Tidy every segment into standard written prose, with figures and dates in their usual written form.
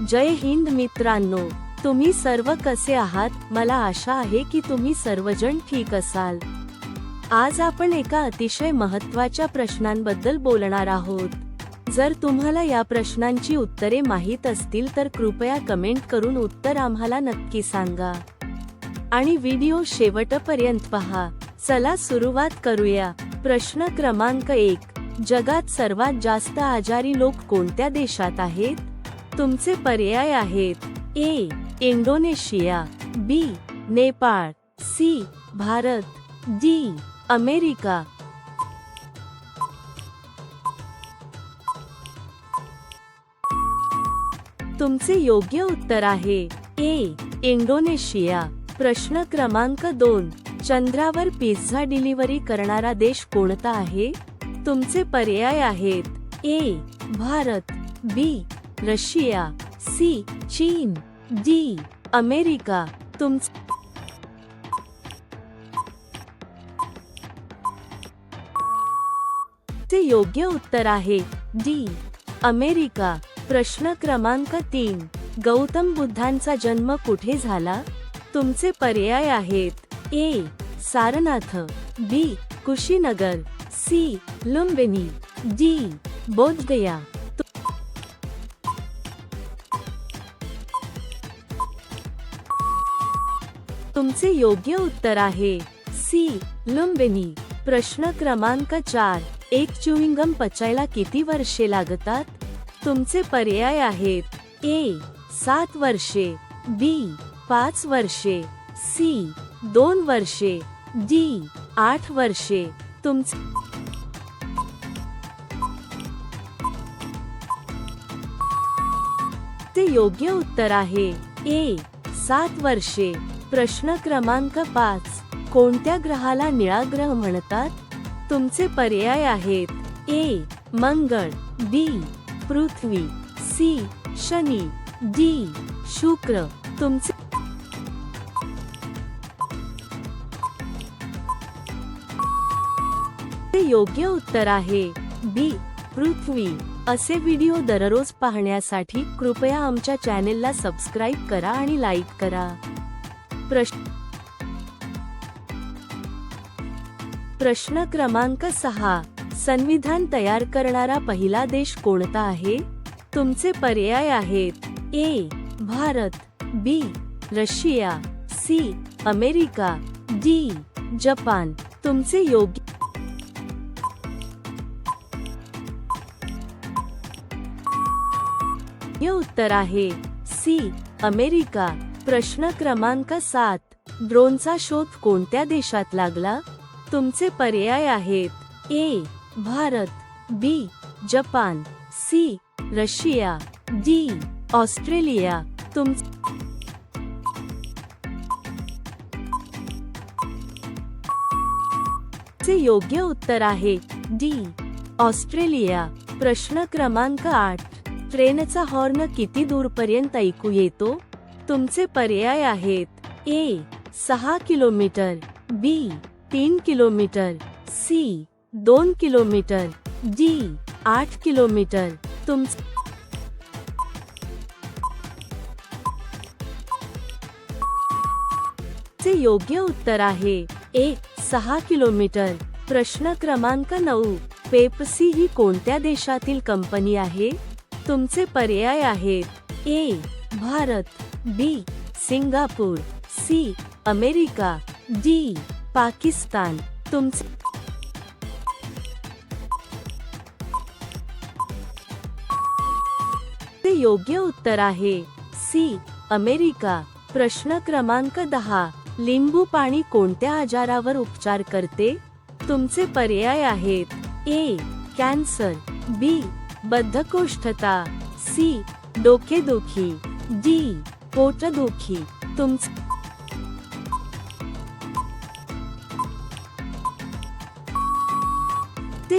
जय हिंद मित्रांनो, तुम्ही सर्व कसे आहात? मला आशा आहे की तुम्ही सर्वजण ठीक असाल। आज आपण एका अतिशय महत्त्वाच्या प्रश्नांबद्दल बोलणार आहोत। जर तुम्हाला या प्रश्नांची उत्तरे माहित असतील तर कृपया कमेंट करून उत्तर आम्हाला नक्की सांगा आणि व्हिडिओ शेवटपर्यंत पहा। चला सुरुवात करूया। प्रश्न क्रमांक 1, जगात सर्वात जास्त आजारी लोक कोणत्या देशात आहेत? तुमचे पर्याय आहेत: A. Indonesia, B. Nepal, C. Bharat, D. America. तुमचे योग्य उत्तर आहे ए. इंडोनेशिया। प्रश्न क्रमांक 2, चंद्रावर पिझ्झा डिलिव्हरी करणारा देश कोणता आहे? तुमचे पर्याय आहेत: A. Bharat, B. Russia, C. चीन, डी. अमेरिका। तुमचे योग्य उत्तर आहे डी. अमेरिका। प्रश्न क्रमांक 3, गौतम बुद्धांचा जन्म कुठे झाला? तुमचे पर्याय आहेत: ए. सारनाथ, बी. कुशीनगर, सी. लुम्बिनी, डी. बोधगया। तुमचे योग्य उत्तर आहे सी. लुम्बिनी। प्रश्न क्रमांक 4, एक च्युइंगम पचायला किती वर्षे लागतात? तुमचे पर्याय आहेत: ए. 7 वर्षे, बी. 5 वर्षे, सी. 2 वर्षे, डी. 8 वर्षे। तुमचे योग्य उत्तर आहे ए. 7 वर्षे। प्रश्न क्रमांक 5, कोणत्या ग्रहाला निळा ग्रह म्हणतात? तुमचे पर्याय आहेत: ए. मंगळ, बी. पृथ्वी, सी. शनी, डी. शुक्र। तुमचे योग्य उत्तर आहे बी. पृथ्वी। असे व्हिडिओ दररोज पाहण्यासाठी कृपया आमच्या चॅनेलला सबस्क्राईब करा आणि लाईक करा। प्रश्न क्रमांक 6, संविधान तयार करणारा पहिला देश कोणता आहे? तुमचे पर्याय आहेत: A. Bharat, B. Russia, C. America, D. Japan. तुमचे योग्य उत्तर आहे सी. अमेरिका। प्रश्न क्रमांक 7, ड्रोनचा शोध कोणत्या देशात लागला? तुमचे पर्याय आहेत: A. Bharat, B. Japan, C. Russia, D. Australia. तुमचे योग्य उत्तर आहे डी. ऑस्ट्रेलिया। प्रश्न क्रमांक 8, ट्रेनचा हॉर्न किती दूरपर्यंत ऐकू येतो? तुमचे पर्याय आहेत: A. 6 kilometre, B. 3 kilometre, C. 2 kilometre, D. 8 kilometre. तुमचे योग्य उत्तर आहे ए. 6 किलोमीटर। प्रश्न क्रमांक 9, पेप्सी ही कोणत्या देशातील कंपनी आहे? तुमचे पर्याय आहेत: A. Bharat, B. Singapore, C. America, D. Pakistan. तुमचे योग्य उत्तर आहे सी. अमेरिका। प्रश्न क्रमांक 10, लिंबू पाणी कोणत्या आजारावर उपचार करते? तुमचे पर्याय आहेत: ए. कॅन्सर, बी. बद्धकोष्ठता, सी. डोकेदुखी, डी. पोटदुखी। तुमचे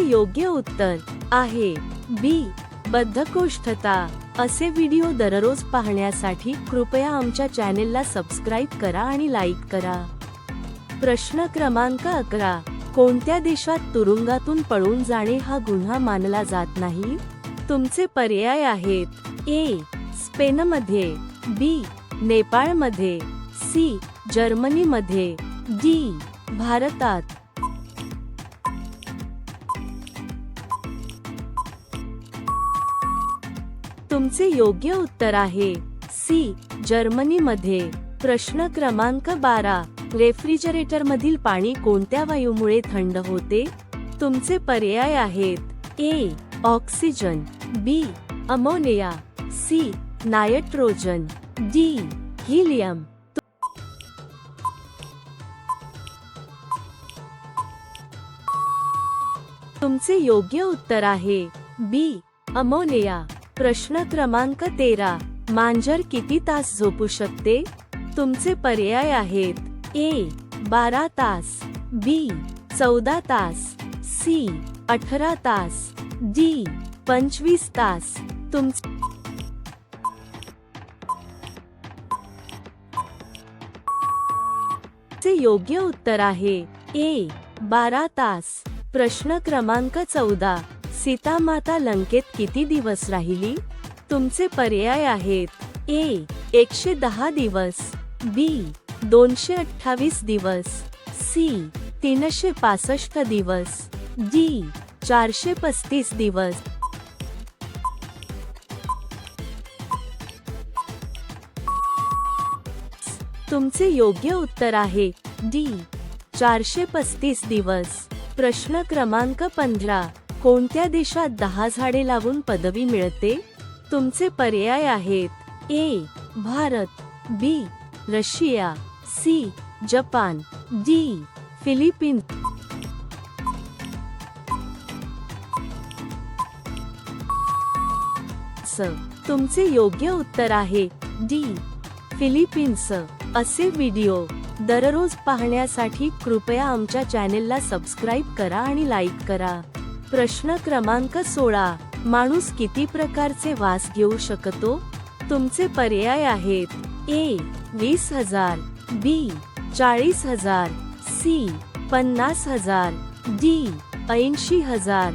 योग्य उत्तर आहे बी. बद्धकोष्ठता। असे व्हिडिओ दररोज पाहण्यासाठी कृपया आमच्या चॅनेलला सबस्क्राईब करा आणि लाईक करा। प्रश्न क्रमांक 11, कोणत्या देशात तुरुंगातून पळून जाणे हा गुन्हा मानला जात नाही? तुमचे पर्याय आहेत: ए. स्पेनमध्ये, बी नेपाळमध्ये, सी जर्मनीमध्ये, डी भारतात. तुमचे योग्य उत्तर आहे सी जर्मनीमध्ये. प्रश्न क्रमांक 12. रेफ्रिजरेटरमधील पाणी कोणत्या वायूमुळे थंड होते? तुमचे पर्याय आहेत A oxygen, B ammonia, C nitrogen, D helium. तुमचे योग्य उत्तर आहे बी अमोनिया. प्रश्न क्रमांक 13. मांजर किती तास झोपू शकते? तुमचे पर्याय आहेत ए 12 तास, बी 14 तास, सी 18 तास, डी 25 तास. तुमचे योग्य उत्तर आहे ए 12 तास. प्रश्न क्रमांक 14. सीतामाता लंकेत किती दिवस राहिली? तुमचे पर्याय आहेत ए 110 दिवस, बी 228 दिवस, सी 365 दिवस, डी 435 दिवस. तुमचे योग्य उत्तर आहे डी 435 दिवस. प्रश्न क्रमांक 15. कोणत्या देशात 10 झाडे लावून पदवी मिळते? तुमचे पर्याय आहेत A Bharat, B Russia, C Japan, D Philippines. तुमचे योग्य उत्तर आहे डी फिलिपिन्स. असे व्हिडिओ दररोज पाहण्यासाठी कृपया आमच्या चॅनेलला सबस्क्राईब करा आणि लाईक करा. प्रश्न क्रमांक 16. माणूस किती प्रकारचे वास घेऊ शकतो? तुमचे पर्याय आहेत ए 20,000, बी 40,000, सी 50,000, डी 80,000.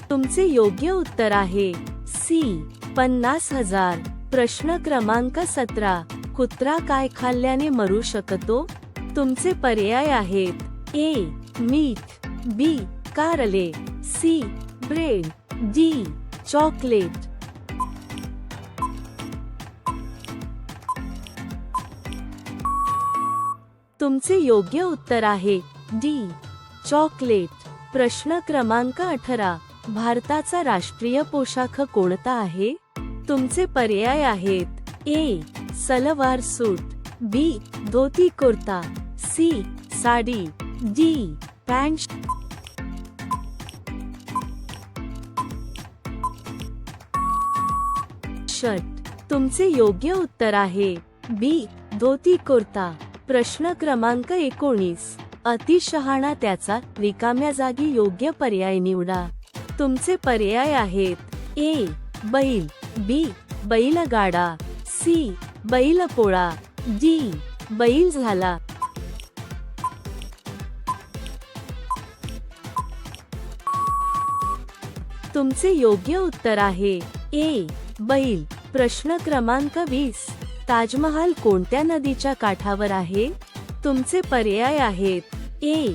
तुमचे योग्य उत्तर आहे सी 50,000. प्रश्न क्रमांक 17. कुत्रा काय खाल्ल्याने मरू शकतो? तुमचे पर्याय आहेत ए मीठ, बी कारले, सी ब्रेड, डी चॉकलेट. तुमचे योग्य उत्तर आहे डी चॉकलेट. प्रश्न क्रमांक 18. भारताचा राष्ट्रीय पोशाख कोणता आहे? तुमचे पर्याय आहेत A salwar suit, B dhoti kurta, C sari, D pant. Shirt. तुमचे योग्य उत्तर आहे बी धोती कुर्ता. प्रश्न क्रमांक 19. अतिशहाणा त्याचा रिकाम्या जागी योग्य पर्याय निवडा. तुमचे पर्याय आहेत ए बैल, बी बैलगाडा, सी बैलपोळा, डी बैल झाला. तुमचे योग्य उत्तर आहे ए बैल. प्रश्न क्रमांक 20. ताजमहाल कोणत्या नदीच्या काठावर आहे? तुमचे पर्याय आहेत ए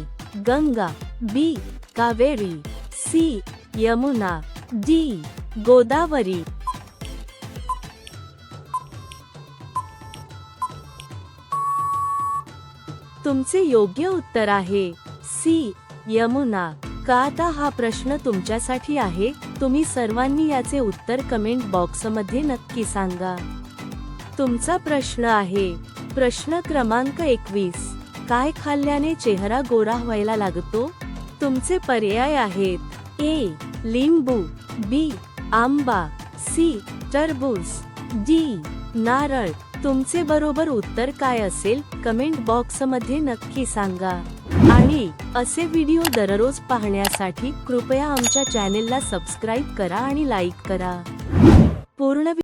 गंगा, बी कावेरी, सी यमुना, डी गोदावरी. तुमचे योग्य उत्तर आहे सी यमुना. का आता हा प्रश्न तुमच्यासाठी आहे. तुम्ही सर्वांनी याचे उत्तर कमेंट बॉक्समध्ये नक्की सांगा. तुमचा प्रश्न आहे प्रश्न क्रमांक 21. काय खाल्ल्याने चेहरा गोरा व्हायला लागतो? तुमचे पर्याय आहेत ए लिंबू, बी आंबा, सी टरबूज, डी नारळ. तुमचे बरोबर उत्तर काय असेल कमेंट बॉक्समध्ये नक्की सांगा. आणि असे व्हिडिओ दररोज पाहण्यासाठी कृपया आमच्या चॅनेलला सबस्क्राईब करा आणि लाईक करा. पूर्ण